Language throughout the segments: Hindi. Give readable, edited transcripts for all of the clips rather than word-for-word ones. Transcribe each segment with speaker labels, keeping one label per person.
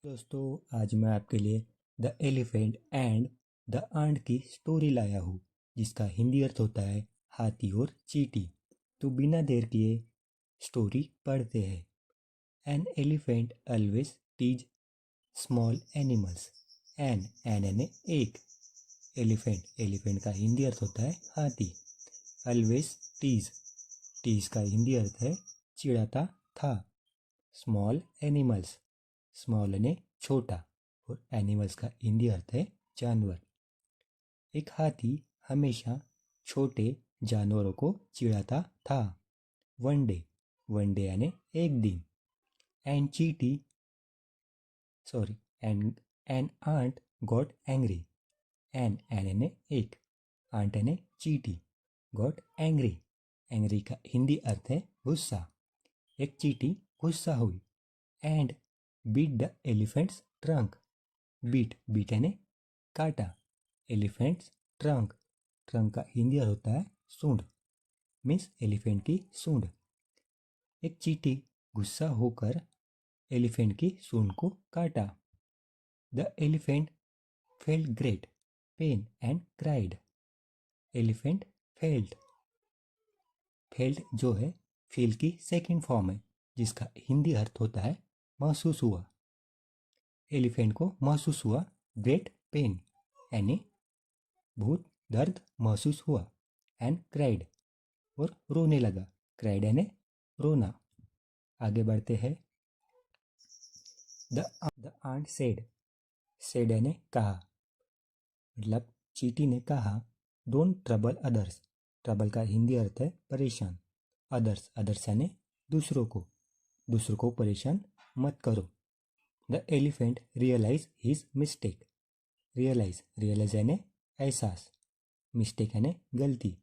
Speaker 1: दोस्तों, आज मैं आपके लिए the elephant and the ant की स्टोरी लाया हूँ, जिसका हिंदी अर्थ होता है हाथी और चींटी। तो बिना देर किए स्टोरी पढ़ते हैं। An elephant always teases small animals. An यानी एक। एलिफेंट एलिफेंट का हिंदी अर्थ होता है हाथी। ऑलवेज टीज टीज का हिंदी अर्थ है चिढ़ाता था। स्मॉल एनिमल्स स्मॉल यानी छोटा और एनिमल्स का हिंदी अर्थ है जानवर। एक हाथी हमेशा छोटे जानवरों को चिढ़ाता था। वन डे यानी एक दिन। एंड चीटी sorry and ant got angry. An यानी एक, आंट यानी चीटी, गॉट एंग्री। एंग्री का हिंदी अर्थ है गुस्सा। एक चीटी गुस्सा हुई and bit the elephant's trunk. Bit यानी काटा। एलिफेंट्स ट्रंक ट्रंक का हिंदी अर्थ होता है सूंड, मीन्स एलिफेंट की सूंड। एक चींटी गुस्सा होकर एलिफेंट की सूंड को काटा। The elephant felt great pen and cried. Elephant felt जो है फील की सेकंड फॉर्म है, जिसका हिंदी अर्थ होता है महसूस हुआ। एलिफेंट को महसूस हुआ ग्रेट पेन यानी बहुत दर्द महसूस हुआ। एंड क्राइड और रोने लगा। क्राइड यानी रोना। आगे बढ़ते हैं। द आंट सेड यानी कहा, मतलब चींटी ने कहा डोंट ट्रबल अदर्स। ट्रबल का हिंदी अर्थ है परेशान। अदर्स यानी दूसरों को परेशान मत करो। The elephant realise his mistake. Realise यानी एहसास, मिस्टेक यानी गलती,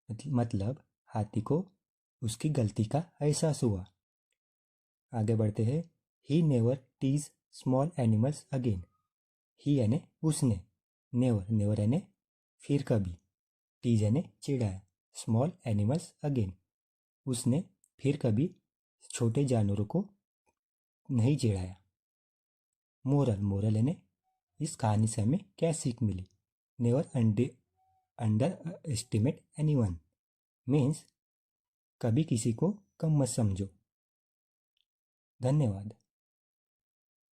Speaker 1: मतलब हाथी को उसकी गलती का एहसास हुआ। आगे बढ़ते हैं। He never tease small animals again. He यानी उसने, नेवर यानी फिर कभी, टीज यानी चिढ़ाया, स्मॉल एनिमल्स अगेन उसने फिर कभी छोटे जानवरों को नहीं चिढ़ाया। मोरल यानी इस कहानी से हमें क्या सीख मिली। Never underestimate anyone, means कभी किसी को कम मत समझो। धन्यवाद।